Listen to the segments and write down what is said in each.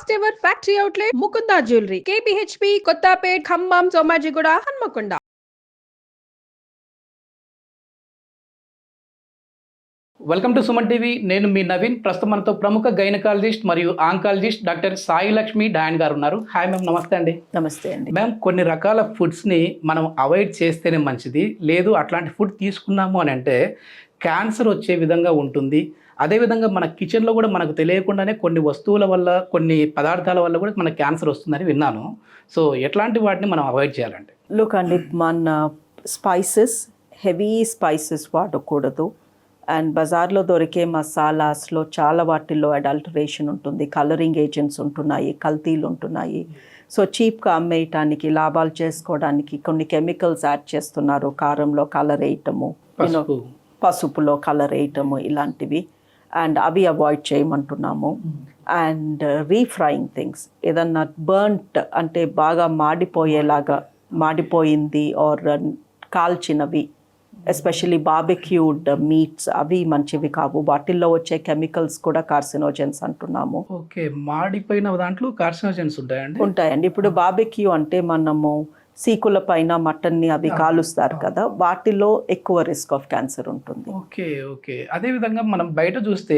First ever factory outlet Mukunda jewellery KPHB Kothapet Khammam Somajiguda Hanamkonda. Welcome to Suman TV. నేను మీ నవీన్. ప్రస్తుతం మనతో ప్రముఖ గైనకాలజిస్ట్ మరియు ఆంకాలజిస్ట్ డాక్టర్ సాయి లక్ష్మి డాయన్ గారు ఉన్నారు. హాయ్ మ్యామ్, నమస్తే అండి. నమస్తే అండి. మ్యామ్, కొన్ని రకాల ఫుడ్స్ని మనం అవాయిడ్ చేస్తేనే మంచిది, లేదు అట్లాంటి ఫుడ్ తీసుకున్నాము అని అంటే క్యాన్సర్ వచ్చే విధంగా ఉంటుంది. అదేవిధంగా మన కిచెన్లో కూడా మనకు తెలియకుండానే కొన్ని వస్తువుల వల్ల, కొన్ని పదార్థాల వల్ల కూడా మనకు క్యాన్సర్ వస్తుందని విన్నాను. సో ఎట్లాంటి వాటిని మనం అవాయిడ్ చేయాలంటే? లుక్ అండి, మన స్పైసెస్, హెవీ స్పైసెస్ వాడకూడదు. అండ్ బజార్లో దొరికే మసాలాస్లో చాలా వాటిల్లో అడల్టరేషన్ ఉంటుంది, కలరింగ్ ఏజెంట్స్ ఉంటున్నాయి, కల్తీలు ఉంటున్నాయి. సో చీప్గా అమ్మేయటానికి, లాభాలు చేసుకోవడానికి కొన్ని కెమికల్స్ యాడ్ చేస్తున్నారు. కారంలో కలర్ వేయటము, పసుపులో కలర్ వేయటము, ఇలాంటివి. అండ్ అవి అవాయిడ్ చేయమంటున్నాము. అండ్ రీఫ్రైయింగ్ థింగ్స్, ఏదన్నా బర్న్ట్ అంటే బాగా మాడిపోయేలాగా, మాడిపోయింది ఆర్ కాల్చినవి, ఎస్పెషలీ బార్బెక్యూడ్ మీట్స్, అవి మంచివి కావు. వాటిల్లో వచ్చే కెమికల్స్ కూడా కార్సినోజెన్స్ అంటున్నాము. ఓకే, మాడిపోయిన దాంట్లో కార్సినోజెన్స్ ఉంటాయండి. ఇప్పుడు బార్బెక్యూ అంటే మనము సీకుల పైన మటన్ని అవి కాలుస్తారు కదా, వాటిలో ఎక్కువ రిస్క్ ఆఫ్ క్యాన్సర్ ఉంటుంది. Okay okay. అదేవిధంగా మనం బయట చూస్తే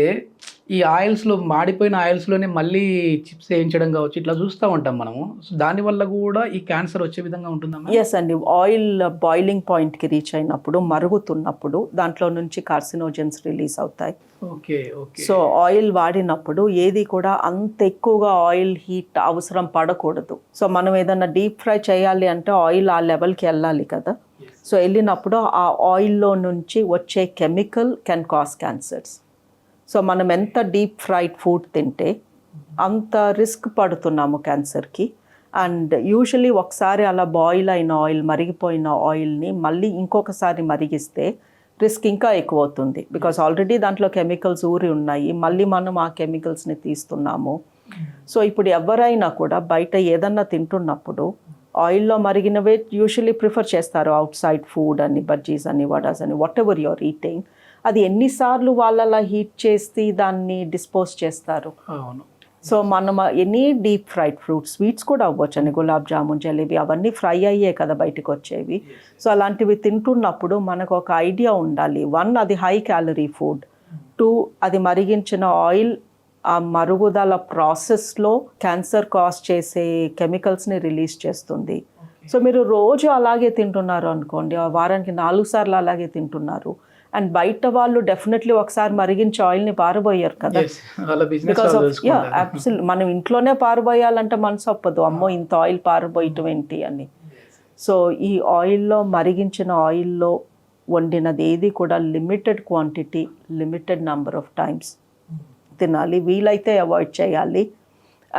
ఈ ఆయిల్స్లో, మాడిపోయిన ఆయిల్స్లోనే మళ్ళీ చిప్స్ వేయించడం కావచ్చు, ఇట్లా చూస్తూ ఉంటాం మనము. దానివల్ల కూడా ఈ క్యాన్సర్ వచ్చే విధంగా ఉంటుందమ్మా? ఎస్ అండి. ఆయిల్ బాయిలింగ్ పాయింట్కి రీచ్ అయినప్పుడు, మరుగుతున్నప్పుడు దాంట్లో నుంచి కార్సినోజెన్స్ రిలీజ్ అవుతాయి. Okay okay. సో ఆయిల్ వాడినప్పుడు ఏది కూడా అంత ఎక్కువగా ఆయిల్ హీట్ అవసరం పడకూడదు. సో మనం ఏదైనా డీప్ ఫ్రై చేయాలి అంటే ఆయిల్ ఆ లెవెల్కి వెళ్ళాలి కదా. సో వెళ్ళినప్పుడు ఆ ఆయిల్లో నుంచి వచ్చే chemical can cause cancers. So మనం ఎంత డీప్ ఫ్రైడ్ ఫుడ్ తింటే అంత రిస్క్ పడుతున్నాము క్యాన్సర్కి. అండ్ యూజువలీ ఒకసారి అలా బాయిల్ అయిన ఆయిల్, మరిగిపోయిన ఆయిల్ని మళ్ళీ ఇంకొకసారి మరిగిస్తే రిస్క్ ఇంకా ఎక్కువ అవుతుంది. బికాస్ ఆల్రెడీ దాంట్లో కెమికల్స్ ఊరి ఉన్నాయి, మళ్ళీ మనం ఆ కెమికల్స్ని తీస్తున్నాము. సో ఇప్పుడు ఎవరైనా కూడా బయట ఏదన్నా తింటున్నప్పుడు ఆయిల్లో మరిగినవే యూజువలీ ప్రిఫర్ చేస్తారు. అవుట్ సైడ్ ఫుడ్ అని, బజ్జీస్ అని, వడాస్ అని, వాట్ ఎవర్ యువర్ ఈటింగ్, అది ఎన్నిసార్లు వాళ్ళలా హీట్ చేసి దాన్ని డిస్పోజ్ చేస్తారు. సో మనం any deep fried fruits, sweets కూడా అవ్వచ్చు అండి, గులాబ్ జామున్, జలేబీ, అవన్నీ ఫ్రై అయ్యే కదా బయటకు వచ్చేవి. సో అలాంటివి తింటున్నప్పుడు మనకు ఒక ఐడియా ఉండాలి. 1, అది హై క్యాలరీ ఫుడ్. 2, అది మరిగించిన ఆయిల్ ఆ మరుగుదల ప్రాసెస్లో క్యాన్సర్ కాజ్ చేసే కెమికల్స్ని రిలీజ్ చేస్తుంది. సో మీరు రోజు అలాగే తింటున్నారు అనుకోండి, వారానికి 4 సార్లు అలాగే తింటున్నారు. అండ్ బయట వాళ్ళు డెఫినెట్లీ ఒకసారి మరిగించే ఆయిల్ని పారబోయారు కదా. బికాస్ ఆఫ్ మనం ఇంట్లోనే పారబోయాలంటే మనసు ఒప్పదు, అమ్మో ఇంత ఆయిల్ పారబోయటం ఏంటి అని. సో ఈ ఆయిల్లో, మరిగించిన ఆయిల్లో వండినది ఏది కూడా limited quantity, limited number of times తినాలి, వీలైతే అవాయిడ్ చేయాలి.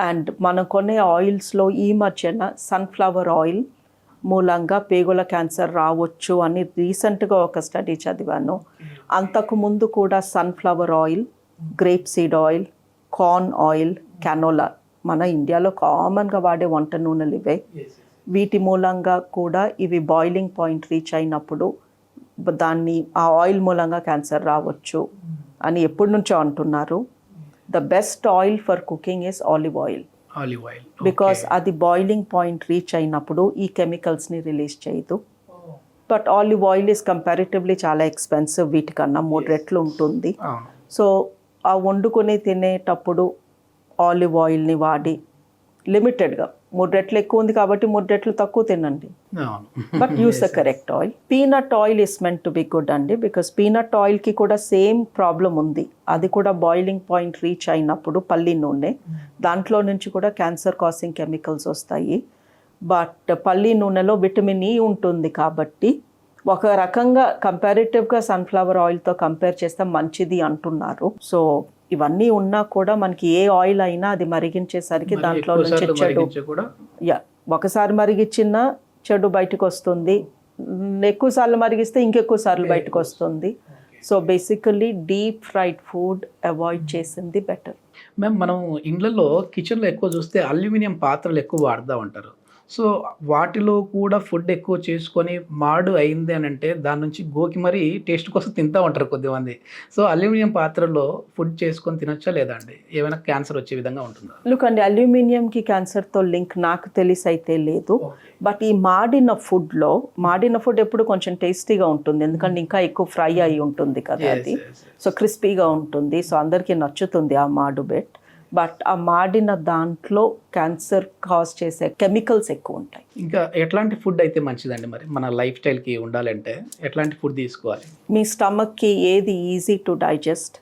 అండ్ మనం కొనే ఆయిల్స్లో ఈ మధ్యన సన్ఫ్లవర్ ఆయిల్ మూలంగా పేగుల క్యాన్సర్ రావచ్చు అని రీసెంట్గా ఒక స్టడీ చదివాను. అంతకుముందు కూడా sunflower oil, grape seed oil, corn oil, canola, మన ఇండియాలో కామన్గా వాడే వంట నూనెలు ఇవే. వీటి మూలంగా కూడా ఇవి బాయిలింగ్ పాయింట్ రీచ్ అయినప్పుడు దాన్ని, ఆ ఆయిల్ మూలంగా క్యాన్సర్ రావచ్చు అని ఎప్పటి నుంచో అంటున్నారు. The best oil for cooking is olive oil. Because అది బాయిలింగ్ పాయింట్ రీచ్ అయినప్పుడు ఈ కెమికల్స్ని రిలీజ్ చేయదు. But olive oil is comparatively చాలా ఎక్స్పెన్సివ్, వీటికన్నా 3 రెట్లు ఉంటుంది. సో ఆ వండుకొని తినేటప్పుడు ఆలివ్ ఆయిల్ని వాడి లిమిటెడ్గా, 3 రెట్లు ఎక్కువ ఉంది కాబట్టి 3 రెట్లు తక్కువ తినండి, but use the correct oil. Peanut oil is meant to be good అండి, బికాస్ పీనట్ ఆయిల్కి కూడా సేమ్ ప్రాబ్లం ఉంది. అది కూడా బాయిలింగ్ పాయింట్ రీచ్ అయినప్పుడు పల్లి నూనె, దాంట్లో నుంచి కూడా క్యాన్సర్ కాసింగ్ కెమికల్స్ వస్తాయి. బట్ పల్లి నూనెలో విటమిన్ ఈ ఉంటుంది కాబట్టి ఒక రకంగా కంపారిటివ్గా సన్ఫ్లవర్ ఆయిల్తో కంపేర్ చేస్తే మంచిది అంటున్నారు. సో ఇవన్నీ ఉన్నా కూడా మనకి ఏ ఆయిల్ అయినా అది మరిగించేసరికి దాంట్లో నుంచి చెడు, ఒకసారి మరిగించిన చెడు బయటకు వస్తుంది, ఎక్కువ సార్లు మరిగిస్తే ఇంకెక్కువ సార్లు బయటకు వస్తుంది. So basically deep fried food avoid చేసింది బెటర్. మ్యామ్, మనం ఇండ్లలో కిచెన్లో ఎక్కువ చూస్తే అల్యూమినియం పాత్రలు ఎక్కువ వాడుతూ ఉంటారు. సో వాటిలో కూడా ఫుడ్ ఎక్కువ చేసుకొని మాడు అయింది అని అంటే దాని నుంచి గోకి మరి టేస్ట్ కోసం తింటూ ఉంటారు కొద్దిమంది. సో అల్యూమినియం పాత్రలో ఫుడ్ చేసుకొని తినొచ్చా లేదా అండి? ఏమైనా క్యాన్సర్ వచ్చే విధంగా ఉంటుందా? లుక్ అండి, అల్యూమినియంకి క్యాన్సర్తో లింక్ నాకు తెలిసి అయితే లేదు. బట్ ఈ మాడిన ఫుడ్ ఎప్పుడు కొంచెం టేస్టీగా ఉంటుంది, ఎందుకంటే ఇంకా ఎక్కువ ఫ్రై అయి ఉంటుంది కదా అది. సో క్రిస్పీగా ఉంటుంది, సో అందరికీ నచ్చుతుంది ఆ మాడు బెట్. బట్ ఆ మాడిన దాంట్లో క్యాన్సర్ కాజ్ చేసే కెమికల్స్ ఎక్కువ ఉంటాయి. ఇంకా ఎట్లాంటి ఫుడ్ అయితే మంచిదండి మరి మన లైఫ్ స్టైల్కి ఉండాలంటే ఎట్లాంటి ఫుడ్ తీసుకోవాలి? మీ స్టమక్కి ఏది ఈజీ టు డైజెస్ట్,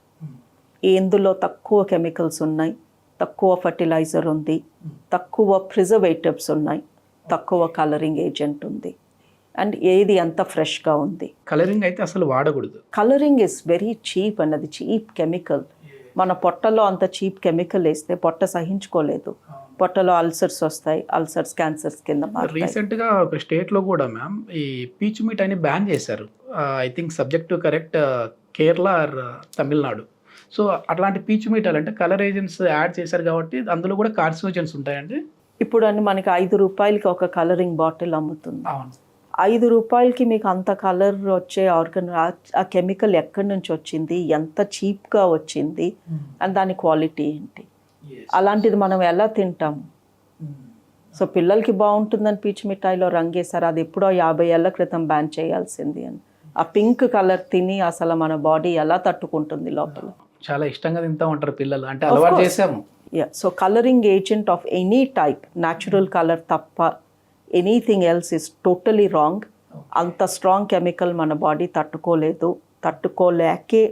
ఎందులో తక్కువ కెమికల్స్ ఉన్నాయి, తక్కువ ఫర్టిలైజర్ ఉంది, తక్కువ ప్రిజర్వేటివ్స్ ఉన్నాయి, తక్కువ కలరింగ్ ఏజెంట్ ఉంది, అండ్ ఏది అంత ఫ్రెష్గా ఉంది. కలరింగ్ అయితే అసలు వాడకూడదు. Colouring is very cheap and అది చీప్ కెమికల్. మన పొట్టలో అంత చీప్ కెమికల్ వేస్తే పొట్ట సహించుకోలేదు, పొట్టలో అల్సర్స్ వస్తాయి, అల్సర్స్ క్యాన్సర్స్ కింద మారుతాయి. రీసెంట్గా ఒక స్టేట్లో కూడా మ్యామ్ ఈ పీచు మీట్ అని బ్యాన్ చేశారు. I think subject to correct Kerala or Tamil Nadu. So అట్లాంటి పీచు మీటాలు అంటే కలర్ ఏజెంట్స్ యాడ్ చేశారు కాబట్టి అందులో కూడా కార్సినోజన్స్ ఉంటాయండి. ఇప్పుడు అని మనకి 5 రూపాయలకి ఒక కలరింగ్ బాటిల్ అమ్ముతుంది. అవును. 5 రూపాయలకి మీకు అంత కలర్ వచ్చే ఆ కెమికల్ ఎక్కడి నుంచి వచ్చింది, ఎంత చీప్గా వచ్చింది, అండ్ దాని క్వాలిటీ ఏంటి, అలాంటిది మనం ఎలా తింటాము? సో పిల్లలకి బాగుంటుందని పీచు మిఠాయిలో రంగేశారు, అది ఎప్పుడో 50 ఏళ్ల క్రితం బ్యాన్ చేయాల్సింది అని. ఆ పింక్ కలర్ తిని అసలు మన బాడీ ఎలా తట్టుకుంటుంది లోపల? చాలా ఇష్టంగా తింటూ ఉంటారు పిల్లలు, అంటే అలవాటు చేసాము. So colouring agent of any type, natural colour తప్ప anything else is totally wrong. అంత స్ట్రాంగ్ కెమికల్ మన బాడీ తట్టుకోలేకే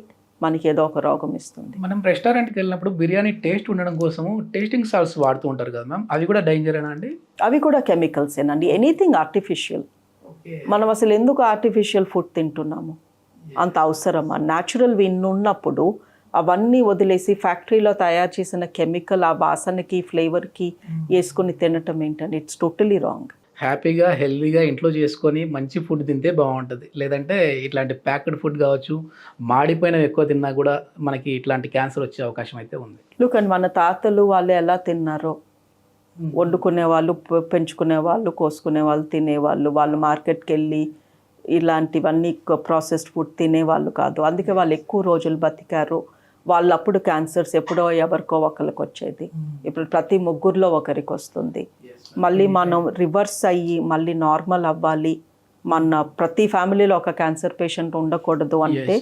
మనకి ఏదో ఒక రోగం ఇస్తుంది. మనం రెస్టారెంట్కి వెళ్ళినప్పుడు బిర్యానీ టేస్ట్ ఉండడం కోసము టేస్టింగ్ సాల్ట్స్ వాడుతూ ఉంటారు కదా మ్యామ్, అవి కూడా డేంజరేనా అండి? అవి కూడా కెమికల్స్ ఏనండి. Anything artificial. మనం అసలు ఎందుకు ఆర్టిఫిషియల్ ఫుడ్ తింటున్నాము? అంత అవసరమా? న్యాచురల్ ఉన్నప్పుడు అవన్నీ వదిలేసి ఫ్యాక్టరీలో తయారు చేసిన కెమికల్ ఆ వాసనకి ఫ్లేవర్కి వేసుకొని తినటం ఏంటంటే ఇట్స్ టోటలీ రాంగ్. హ్యాపీగా హెల్తీగా ఇంట్లో చేసుకొని మంచి ఫుడ్ తింటే బాగుంటుంది. లేదంటే ఇట్లాంటి ప్యాక్డ్ ఫుడ్ కావచ్చు, మాడిపోయినవి ఎక్కువ తిన్నా కూడా మనకి ఇట్లాంటి క్యాన్సర్ వచ్చే అవకాశం అయితే ఉంది. లుక్ అండ్ మన తాతలు వాళ్ళు ఎలా తిన్నారో, వండుకునే వాళ్ళు, పెంచుకునే వాళ్ళు, కోసుకునే వాళ్ళు, తినేవాళ్ళు. వాళ్ళు మార్కెట్కి వెళ్ళి ఇలాంటివన్నీ ప్రాసెస్డ్ ఫుడ్ తినేవాళ్ళు కాదు, అందుకే వాళ్ళు ఎక్కువ రోజులు బతికారు. వాళ్ళు అప్పుడు క్యాన్సర్స్ ఎప్పుడో ఎవరికో ఒకరికి వచ్చేది, ఇప్పుడు ప్రతి ముగ్గురులో ఒకరికి వస్తుంది. మళ్ళీ మనం రివర్స్ అయ్యి మళ్ళీ నార్మల్ అవ్వాలి, మన ప్రతి ఫ్యామిలీలో ఒక క్యాన్సర్ పేషెంట్ ఉండకూడదు అంటే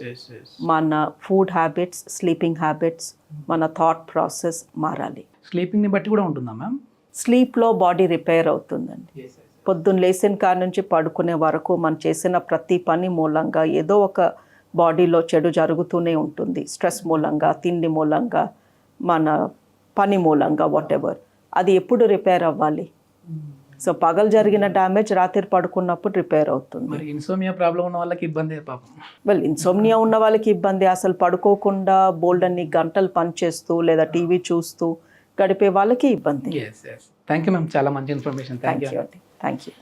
మన ఫుడ్ హ్యాబిట్స్, స్లీపింగ్ హ్యాబిట్స్, మన థాట్ ప్రాసెస్ మారాలి. స్లీపింగ్ని బట్టి కూడా ఉంటుందా మ్యామ్? స్లీప్లో బాడీ రిపేర్ అవుతుందండి. పొద్దున్న లేచిన కాడ నుంచి పడుకునే వరకు మనం చేసిన ప్రతి పని మూలంగా ఏదో ఒక బాడీలో చెడు జరుగుతూనే ఉంటుంది. స్ట్రెస్ మూలంగా, తిండి మూలంగా, మన పని మూలంగా, వాట్ ఎవర్. అది ఎప్పుడు రిపేర్ అవ్వాలి? సో పగలు జరిగిన డ్యామేజ్ రాత్రి పడుకున్నప్పుడు రిపేర్ అవుతుంది. మరి ఇన్సోమియా ప్రాబ్లం ఉన్న వాళ్ళకి ఇబ్బంది పాపం. వెల్, ఇన్సోమ్నియా ఉన్న వాళ్ళకి ఇబ్బంది. అసలు పడుకోకుండా బోల్డ్ అన్ని గంటలు పనిచేస్తూ లేదా టీవీ చూస్తూ గడిపే వాళ్ళకి ఇబ్బంది. థ్యాంక్ యూ మ్యామ్, చాలా మంచి information. Thank you. Thank you.